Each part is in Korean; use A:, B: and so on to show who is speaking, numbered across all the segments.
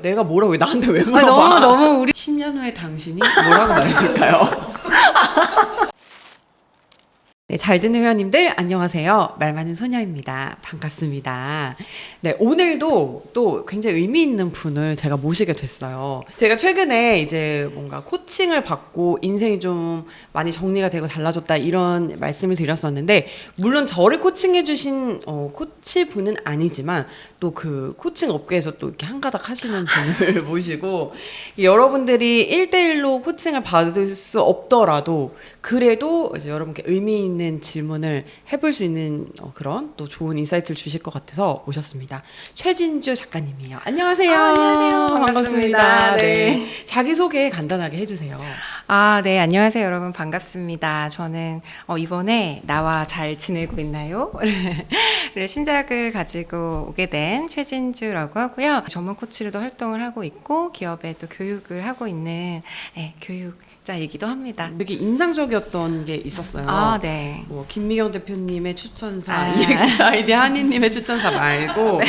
A: 내가 뭐라고 왜 나한테 왜
B: 아니,
A: 물어봐?
B: 너무 우리
A: 10년 후에 당신이 뭐라고 말해줄까요? 네, 잘 듣는 회원님들 안녕하세요. 말 많은 소녀입니다. 반갑습니다. 네, 오늘도 또 굉장히 의미 있는 분을 제가 모시게 됐어요. 제가 최근에 이제 뭔가 코칭을 받고 인생이 좀 많이 정리가 되고 달라졌다 이런 말씀을 드렸었는데, 물론 저를 코칭해 주신 코치분은 아니지만 또 그 코칭 업계에서 또 이렇게 한가닥 하시는 분을 모시고, 여러분들이 1대1로 코칭을 받을 수 없더라도 그래도 이제 여러분께 의미 있는 질문을 해볼 수 있는 그런 또 좋은 인사이트를 주실 것 같아서 모셨습니다. 최진주 작가님이에요. 안녕하세요.
B: 안녕하세요. 반갑습니다.
A: 네. 자기소개 간단하게 해주세요.
B: 네, 안녕하세요, 여러분. 반갑습니다. 저는 이번에 나와 잘 지내고 있나요? 를 신작을 가지고 오게 된 최진주라고 하고요. 전문 코치로도 활동을 하고 있고 기업에 또 교육을 하고 있는 교육자이기도 합니다.
A: 되게 인상적이었던 게 있었어요.
B: 네.
A: 뭐 김미경 대표님의 추천사, EXID 한이님의 추천사 말고,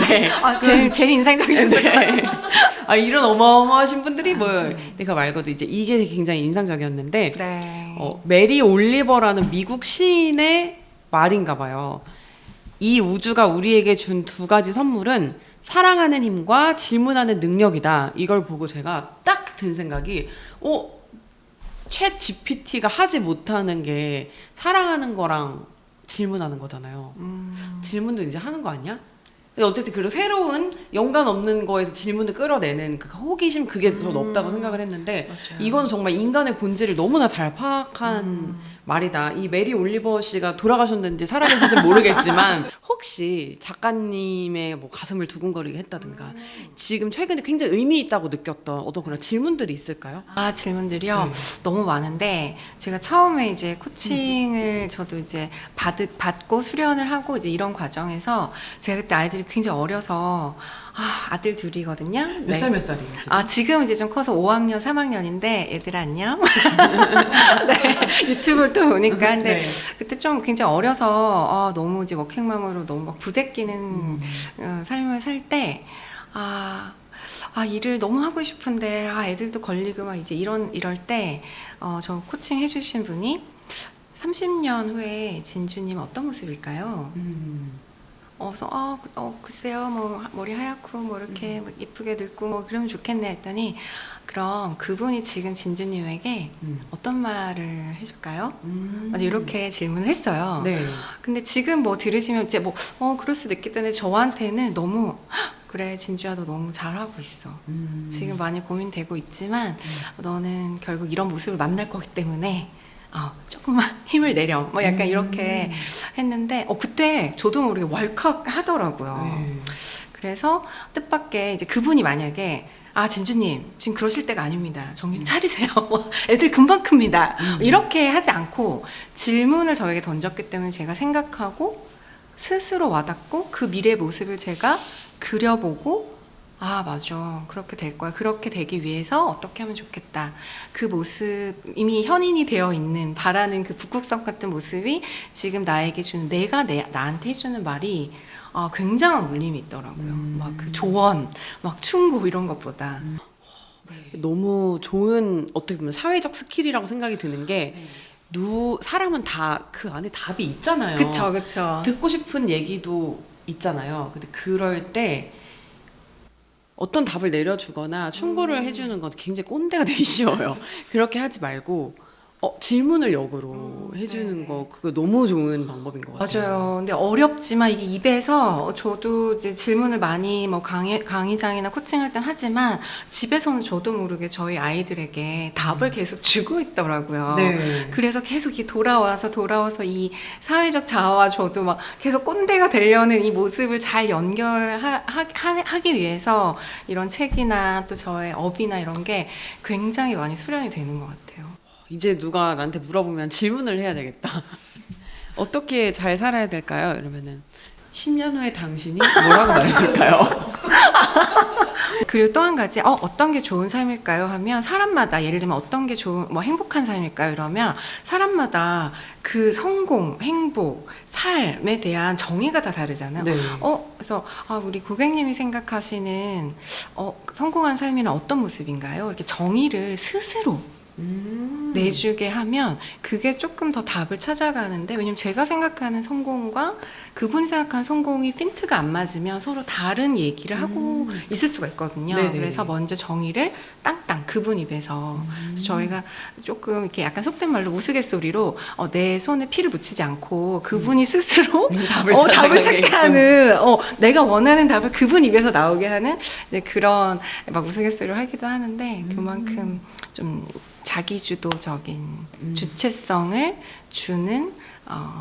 A: 네.
B: 제일 인상적이셨어요.
A: 네. 이런 어마어마하신 분들이 뭐 내가 말고도 이제 이게 굉장히 인상적이었는데,
B: 네.
A: 메리 올리버라는 미국 시인의 말인가 봐요. 이 우주가 우리에게 준 두 가지 선물은 사랑하는 힘과 질문하는 능력이다. 이걸 보고 제가 딱 든 생각이, 챗 GPT가 하지 못하는 게 사랑하는 거랑 질문하는 거잖아요. 질문도 이제 하는 거 아니야? 근데 어쨌든 그런 새로운 연관 없는 거에서 질문을 끌어내는 그 호기심, 그게 더 높다고 생각을 했는데,
B: 맞아요.
A: 이건 정말 인간의 본질을 너무나 잘 파악한 말이다. 이 메리 올리버 씨가 돌아가셨는지 살아계신지 모르겠지만 혹시 작가님의 뭐 가슴을 두근거리게 했다든가 지금 최근에 굉장히 의미 있다고 느꼈던 어떤 그런 질문들이 있을까요?
B: 질문들이요. 너무 많은데, 제가 처음에 이제 코칭을 저도 이제 받고 수련을 하고 이제 이런 과정에서 제가 그때 아이들이 굉장히 어려서 아들 둘이거든요.
A: 몇 살 몇 살이에요? 지금?
B: 지금 이제 좀 커서 5학년, 3학년인데 얘들아 안녕. 네, 유튜브를 또 보니까 근데
A: 네.
B: 그때 좀 굉장히 어려서 너무 이제 워킹맘으로 너무 막 부대끼는 삶을 살 때 일을 너무 하고 싶은데 애들도 걸리고 막 이제 이럴 때 저 코칭 해주신 분이 30년 후에 진주님 어떤 모습일까요? 그래서 글쎄요, 뭐 머리 하얗고 뭐 이렇게 뭐 예쁘게 늙고 뭐 그러면 좋겠네 했더니, 그럼 그분이 지금 진주님에게 어떤 말을 해줄까요? 맞아, 이렇게 질문을 했어요.
A: 네.
B: 근데 지금 뭐 들으시면 이제 그럴 수도 있겠다는데 저한테는 너무 그래, 진주야, 너 너무 잘하고 있어. 지금 많이 고민되고 있지만 너는 결국 이런 모습을 만날 거기 때문에 조금만 힘을 내려. 뭐 약간 이렇게 했는데, 그때 저도 모르게 왈칵 하더라고요. 그래서 뜻밖의 이제 그분이 만약에, 진주님, 지금 그러실 때가 아닙니다. 정신 차리세요. 애들 금방 큽니다. 이렇게 하지 않고 질문을 저에게 던졌기 때문에 제가 생각하고 스스로 와닿고 그 미래의 모습을 제가 그려보고, 맞아. 그렇게 될 거야. 그렇게 되기 위해서 어떻게 하면 좋겠다. 그 모습, 이미 현인이 되어 있는, 바라는 그 북극성 같은 모습이 지금 나에게 주는, 내가 나한테 해주는 말이 굉장한 울림이 있더라고요. 막 그 조언, 막 충고 이런 것보다.
A: 너무 좋은, 어떻게 보면 사회적 스킬이라고 생각이 드는 게, 사람은 다 그 안에 답이 있잖아요.
B: 그쵸.
A: 듣고 싶은 얘기도 있잖아요. 근데 그럴 때 어떤 답을 내려주거나 충고를 해주는 건 굉장히 꼰대가 되기 쉬워요. 그렇게 하지 말고 질문을 역으로 해주는 거, 그거 너무 좋은 방법인 것 같아요.
B: 맞아요. 근데 어렵지만 이게 입에서 저도 이제 질문을 많이 뭐 강의장이나 코칭할 땐 하지만 집에서는 저도 모르게 저희 아이들에게 답을 계속 주고 있더라고요.
A: 네.
B: 그래서 계속 이 돌아와서 이 사회적 자아와 저도 막 계속 꼰대가 되려는 이 모습을 잘 연결하기 위해서 이런 책이나 또 저의 업이나 이런 게 굉장히 많이 수련이 되는 것 같아요.
A: 이제 누가 나한테 물어보면 질문을 해야 되겠다. 어떻게 잘 살아야 될까요? 이러면은 10년 후에 당신이 뭐라고 말해줄까요?
B: 그리고 또 한 가지 어떤 게 좋은 삶일까요 하면 사람마다 예를 들면 어떤 게 좋은 뭐 행복한 삶일까요 이러면 사람마다 그 성공, 행복, 삶에 대한 정의가 다 다르잖아요.
A: 네.
B: 그래서 우리 고객님이 생각하시는 성공한 삶이란 어떤 모습인가요? 이렇게 정의를 스스로 내주게 하면 그게 조금 더 답을 찾아가는데, 왜냐면 제가 생각하는 성공과 그분이 생각하는 성공이 핀트가 안 맞으면 서로 다른 얘기를 하고 있을 수가 있거든요.
A: 네네.
B: 그래서 먼저 정의를 땅땅 그분 입에서 그래서 저희가 조금 이렇게 약간 속된 말로 우스갯소리로 내 손에 피를 묻히지 않고 그분이 스스로 답을 찾게 하는 내가 원하는 답을 그분 입에서 나오게 하는 이제 그런 막 우스갯소리를 하기도 하는데 그만큼 좀 자기주도적인 주체성을 주는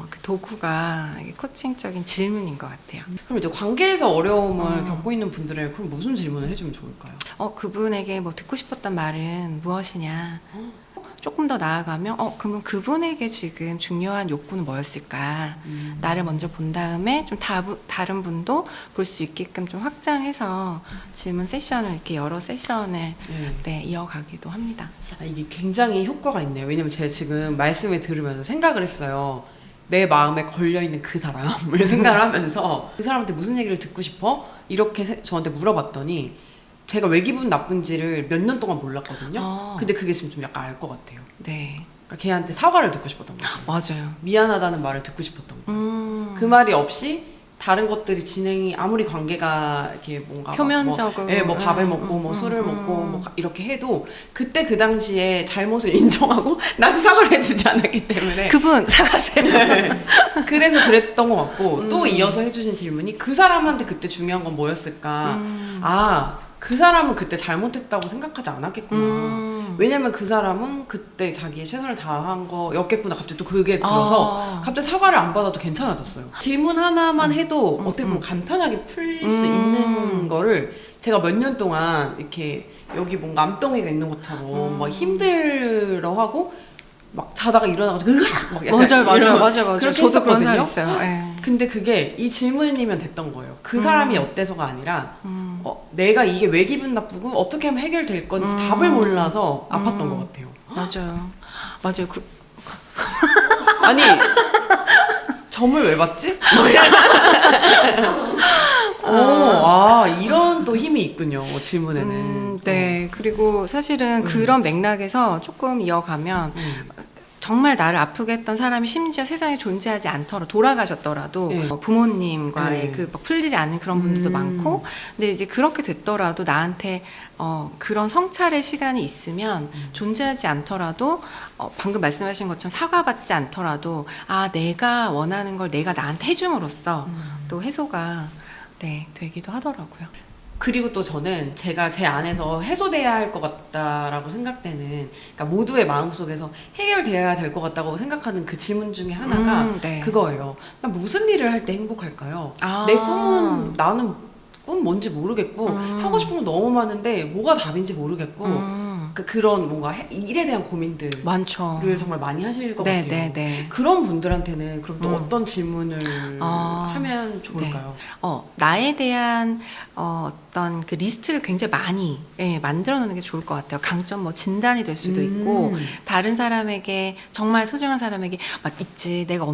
B: 그 도구가 코칭적인 질문인 것 같아요.
A: 그럼 이제 관계에서 어려움을 겪고 있는 분들에 그럼 무슨 질문을 해주면 좋을까요?
B: 그분에게 뭐 듣고 싶었던 말은 무엇이냐? 조금 더 나아가면 그러면 그분에게 지금 중요한 욕구는 뭐였을까? 나를 먼저 본 다음에 좀 다른 분도 볼 수 있게끔 좀 확장해서 질문 세션을 이렇게 여러 세션을 이어가기도 합니다.
A: 이게 굉장히 효과가 있네요. 왜냐면 제가 지금 말씀을 들으면서 생각을 했어요. 내 마음에 걸려있는 그 사람을 생각을 하면서 그 사람한테 무슨 얘기를 듣고 싶어? 이렇게 저한테 물어봤더니 제가 왜 기분 나쁜지를 몇 년 동안 몰랐거든요. 근데 그게 지금 좀 약간 알 것 같아요.
B: 네.
A: 그러니까 걔한테 사과를 듣고 싶었던 거예요.
B: 맞아요.
A: 미안하다는 말을 듣고 싶었던 거예요. 그 말이 없이 다른 것들이 진행이 아무리 관계가 이렇게 뭔가
B: 표면적으로
A: 뭐 밥을 먹고 뭐 술을 먹고 뭐 이렇게 해도 그때 그 당시에 잘못을 인정하고 나한테 사과를 해주지 않았기 때문에
B: 그분 사과하세요.
A: 네. 그래서 그랬던 것 같고 또 이어서 해주신 질문이 그 사람한테 그때 중요한 건 뭐였을까? 그 사람은 그때 잘못했다고 생각하지 않았겠구나. 왜냐면 그 사람은 그때 자기의 최선을 다한 거였겠구나. 갑자기 또 그게 들어서 갑자기 사과를 안 받아도 괜찮아졌어요. 질문 하나만 해도 어떻게 보면 간편하게 풀릴 수 있는 거를 제가 몇 년 동안 이렇게 여기 뭔가 암덩이가 있는 것처럼 막 힘들어하고 막 자다가 일어나가지고 막 약간
B: 맞아요.
A: 그렇게
B: 저도 그런 사람
A: 했었거든요.
B: 있어요. 네.
A: 근데 그게 이 질문이면 됐던 거예요. 그 사람이 어때서가 아니라 내가 이게 왜 기분 나쁘고 어떻게 하면 해결될 건지 답을 몰라서 아팠던 것 같아요.
B: 맞아요.
A: 아니 점을 왜 받지? 이런 또 힘이 있군요. 질문에는.
B: 네. 그리고 사실은 그런 맥락에서 조금 이어가면 정말 나를 아프게 했던 사람이 심지어 세상에 존재하지 않더라도 돌아가셨더라도 부모님과의 그 막 풀리지 않는 그런 분들도 많고, 근데 이제 그렇게 됐더라도 나한테 그런 성찰의 시간이 있으면 존재하지 않더라도 방금 말씀하신 것처럼 사과받지 않더라도 내가 원하는 걸 내가 나한테 해줌으로써 또 해소가 되기도 하더라고요.
A: 그리고 또 저는 제가 제 안에서 해소돼야 할 것 같다라고 생각되는, 그러니까 모두의 마음속에서 해결돼야 될 것 같다고 생각하는 그 질문 중에 하나가 그거예요. 나 무슨 일을 할 때 행복할까요? 내 꿈은 나는 꿈 뭔지 모르겠고 하고 싶은 건 너무 많은데 뭐가 답인지 모르겠고 그런 뭔가 일에 대한 고민들을
B: 많죠.
A: 정말 많이 하실 것 같아요. 그런 분들한테는 그럼 또 어떤 질문을 하면 좋을까요?
B: 나에 대한 어떤 그 리스트를 굉장히 많이 만들어 놓는 게 좋을 것 같아요. 강점 뭐 진단이 될 수도 있고, 다른 사람에게 정말 소중한 사람에게 있지 내가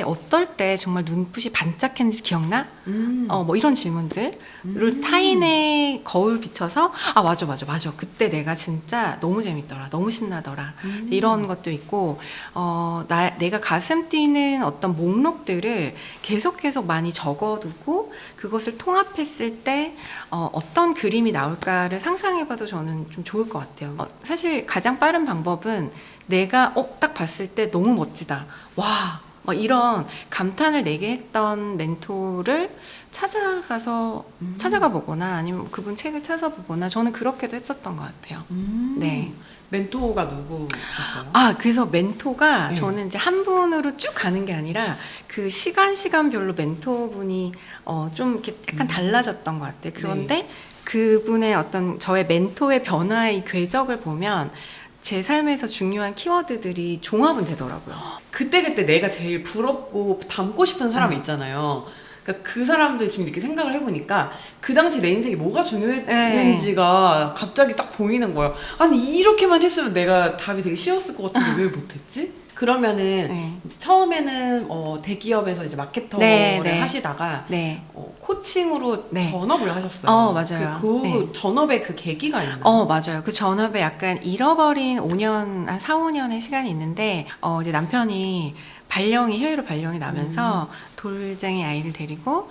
B: 어떨 때 정말 눈빛이 반짝했는지 기억나? 뭐 이런 질문들을 타인의 거울 비춰서 맞아 그때 내가 진짜 너무 재밌더라, 너무 신나더라, 이런 것도 있고, 내가 가슴 뛰는 어떤 목록들을 계속 많이 적어두고 그것을 통합했을 때 어떤 그림이 나올까를 상상해봐도 저는 좀 좋을 것 같아요. 사실 가장 빠른 방법은 내가 딱 봤을 때 너무 멋지다, 와, 이런 감탄을 내게 했던 멘토를 찾아가 보거나 아니면 그분 책을 찾아보거나, 저는 그렇게도 했었던 것 같아요. 네.
A: 멘토가 누구셨어요?
B: 그래서 멘토가 저는 이제 한 분으로 쭉 가는 게 아니라 그 시간별로 멘토분이 좀 이렇게 약간 달라졌던 것 같아요. 그런데 그분의 어떤 저의 멘토의 변화의 궤적을 보면 제 삶에서 중요한 키워드들이 종합은 되더라고요.
A: 그때 내가 제일 부럽고 닮고 싶은 사람이 있잖아요. 그러니까 그 사람들 지금 이렇게 생각을 해보니까 그 당시 내 인생에 뭐가 중요했는지가 갑자기 딱 보이는 거예요. 아니 이렇게만 했으면 내가 답이 되게 쉬웠을 것 같은데 왜 못했지? 그러면은
B: 네.
A: 이제 처음에는 대기업에서 이제 마케터를
B: 네, 네.
A: 하시다가
B: 네.
A: 코칭으로
B: 네.
A: 전업을 하셨어요.
B: 맞아요.
A: 그
B: 네.
A: 전업의 그 계기가 있나요?
B: 맞아요. 그 전업에 약간 잃어버린 5년, 한 4, 5년의 시간이 있는데, 이제 남편이 해외로 발령이 나면서 돌쟁이 아이를 데리고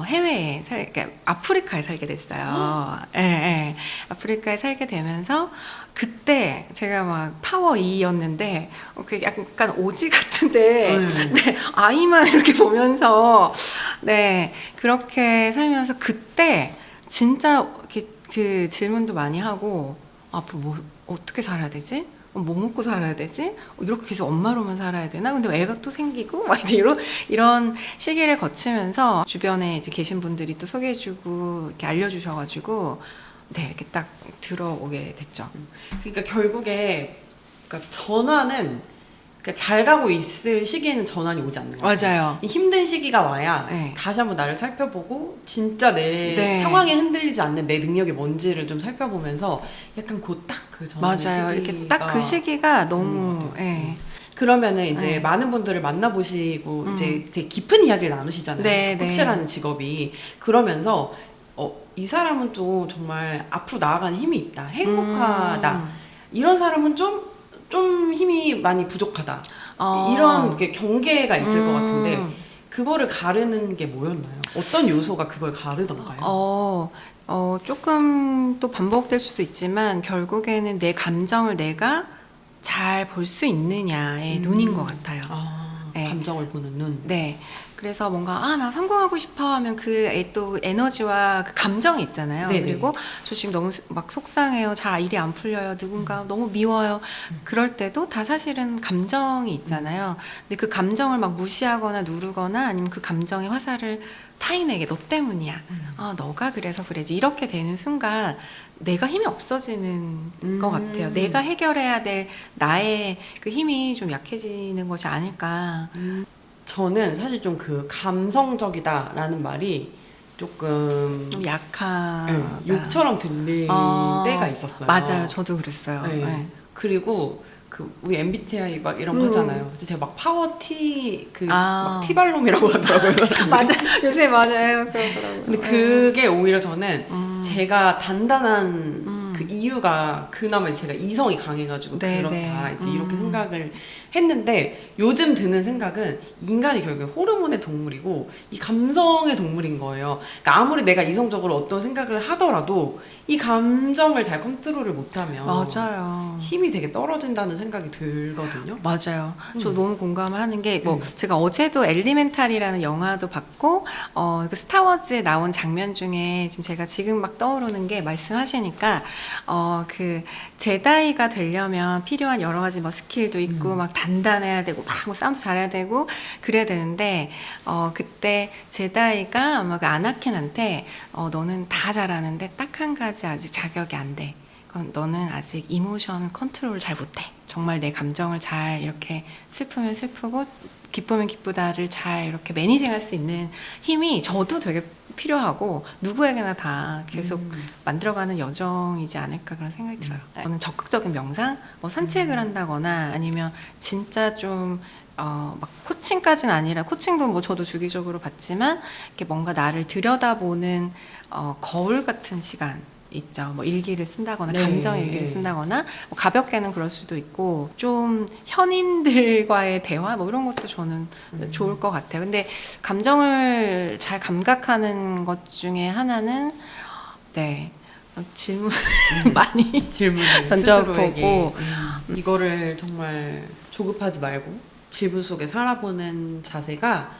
B: 해외에 그러니까 아프리카에 살게 됐어요. 예, 예. 아프리카에 살게 되면서 그때 제가 막 파워 2였는데 그 약간 오지 같은데 네, 아이만 이렇게 보면서 네, 그렇게 살면서 그때 진짜 이렇게 그 질문도 많이 하고 앞으로 뭐 어떻게 살아야 되지? 뭐 먹고 살아야 되지? 이렇게 계속 엄마로만 살아야 되나? 근데 애가 또 생기고 막 이제 이런 시기를 거치면서 주변에 이제 계신 분들이 또 소개해주고 이렇게 알려주셔가지고 네 이렇게 딱 들어오게 됐죠.
A: 그러니까 결국에 그러니까 전환은 그러니까 잘 가고 있을 시기에는 전환이 오지 않는 거예요.
B: 맞아요.
A: 이 힘든 시기가 와야
B: 네.
A: 다시 한번 나를 살펴보고 진짜 내
B: 네.
A: 상황에 흔들리지 않는 내 능력이 뭔지를 좀 살펴보면서 약간 그 전환의
B: 맞아요.
A: 시기가
B: 이렇게 딱 그 시기가 너무
A: 것 같아요.
B: 예.
A: 그러면은 이제
B: 네.
A: 많은 분들을 만나보시고 이제 되게 깊은 이야기를 나누시잖아요.
B: 네, 네.
A: 코치라는 직업이 그러면서 이 사람은 좀 정말 앞으로 나아가는 힘이 있다, 행복하다. 이런 사람은 좀 힘이 많이 부족하다. 이런 게 경계가 있을 것 같은데 그거를 가르는 게 뭐였나요? 어떤 요소가 그걸 가르던가요?
B: 조금 또 반복될 수도 있지만 결국에는 내 감정을 내가 잘 볼 수 있느냐의 눈인 것 같아요. 네.
A: 감정을 보는 눈.
B: 네. 그래서 뭔가 나 성공하고 싶어 하면 또 에너지와 그 감정이 있잖아요.
A: 네네.
B: 그리고 저 지금 너무 막 속상해요. 잘 일이 안 풀려요. 누군가 너무 미워요. 그럴 때도 다 사실은 감정이 있잖아요. 근데 그 감정을 막 무시하거나 누르거나 아니면 그 감정의 화살을 타인에게 너 때문이야. 너가 그래서 그래지. 이렇게 되는 순간 내가 힘이 없어지는 것 같아요. 내가 해결해야 될 나의 그 힘이 좀 약해지는 것이 아닐까.
A: 저는 사실 좀 그 감성적이다라는 말이 조금
B: 좀 약하다.
A: 네, 욕처럼 들릴 때가 있었어요.
B: 맞아요. 저도 그랬어요.
A: 네.
B: 네.
A: 그리고 우리 MBTI 막 이런 거 하잖아요. 그래서 제가 막 파워 T 막 티발롬이라고 하더라고요.
B: 맞아요. 요새 맞아요. 그러더라고요.
A: 근데 그게 오히려 저는 제가 단단한 그 이유가 그나마 제가 이성이 강해가지고
B: 네,
A: 그렇다
B: 네.
A: 이제 이렇게 생각을 했는데 요즘 드는 생각은 인간이 결국에 호르몬의 동물이고 이 감성의 동물인 거예요. 그러니까 아무리 내가 이성적으로 어떤 생각을 하더라도 이 감정을 잘 컨트롤을 못하면
B: 맞아요.
A: 힘이 되게 떨어진다는 생각이 들거든요.
B: 맞아요. 저 너무 공감을 하는 게 제가 어제도 엘리멘탈이라는 영화도 봤고 그 스타워즈에 나온 장면 중에 지금 막 떠오르는 게 말씀하시니까 그 제다이가 되려면 필요한 여러 가지 뭐 스킬도 있고 막 단단해야 되고 막 뭐 싸움도 잘해야 되고 그래야 되는데 그때 제다이가 아마 그 아나킨한테 너는 다 잘하는데 딱 한 가지 아직 자격이 안 돼. 너는 아직 이모션 컨트롤을 잘 못해. 정말 내 감정을 잘 이렇게 슬프면 슬프고 기쁘면 기쁘다를 잘 이렇게 매니징할 수 있는 힘이 저도 되게 필요하고 누구에게나 다 계속 만들어가는 여정이지 않을까 그런 생각이 들어요. 저는 적극적인 명상, 뭐 산책을 한다거나 아니면 진짜 좀 막 코칭까지는 아니라 코칭도 뭐 저도 주기적으로 받지만 이렇게 뭔가 나를 들여다보는 거울 같은 시간 있죠. 뭐 일기를 쓴다거나 감정 일기를 쓴다거나 뭐 가볍게는 그럴 수도 있고 좀 현인들과의 대화 뭐 이런 것도 저는 좋을 것 같아요. 근데 감정을 잘 감각하는 것 중에 하나는 질문을 많이
A: 질문을
B: 던져보고
A: 이거를 정말 조급하지 말고 질문 속에 살아보는 자세가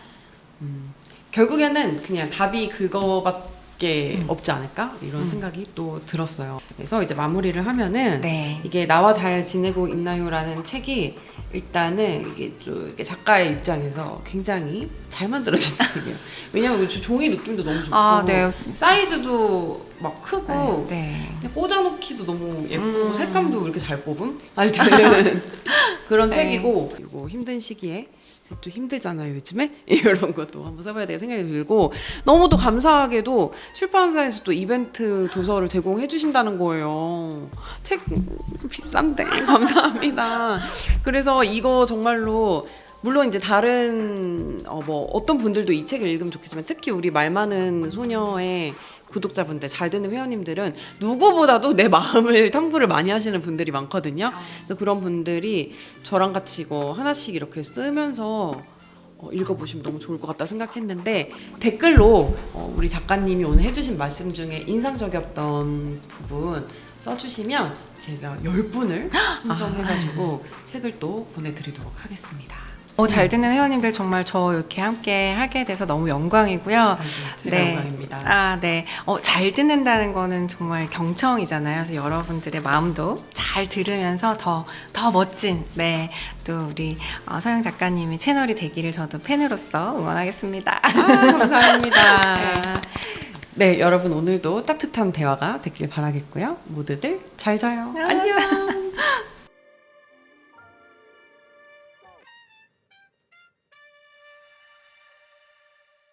A: 결국에는 그냥 답이 그거밖에 없지 않을까 이런 생각이 또 들었어요. 그래서 이제 마무리를 하면은 이게 나와 잘 지내고 있나요라는 책이 일단은 이게 좀 이렇게 작가의 입장에서 굉장히 잘 만들어진 책이에요. 왜냐면 종이 느낌도 너무 좋고 사이즈도 막 크고 꽂아놓기도 너무 예쁘고 색감도 이렇게 잘 뽑음? 그런 책이고 그리고 힘든 시기에 또 힘들잖아요 요즘에. 이런 것도 한번 써봐야 되겠다 생각이 들고, 너무도 감사하게도 출판사에서 또 이벤트 도서를 제공해 주신다는 거예요. 책 비싼데 감사합니다. 그래서 이거 정말로, 물론 이제 다른 뭐 어떤 분들도 이 책을 읽으면 좋겠지만, 특히 우리 말 많은 소녀의 구독자분들, 잘 듣는 회원님들은 누구보다도 내 마음을 탐구를 많이 하시는 분들이 많거든요. 그래서 그런 분들이 저랑 같이 이거 하나씩 이렇게 쓰면서 읽어보시면 너무 좋을 것 같다 생각했는데, 댓글로 우리 작가님이 오늘 해주신 말씀 중에 인상적이었던 부분 써주시면 제가 10분을 선정해가지고 책을 또 보내드리도록 하겠습니다.
B: 잘 듣는 회원님들 정말 저 이렇게 함께 하게 돼서 너무 영광이고요.
A: 제가 영광입니다.
B: 아, 네. 잘 듣는다는 거는 정말 경청이잖아요. 그래서 여러분들의 마음도 잘 들으면서 더 멋진, 네, 또 우리 서영 작가님의 채널이 되기를 저도 팬으로서 응원하겠습니다.
A: 감사합니다. 네, 여러분 오늘도 따뜻한 대화가 됐길 바라겠고요. 모두들 잘 자요. 안녕.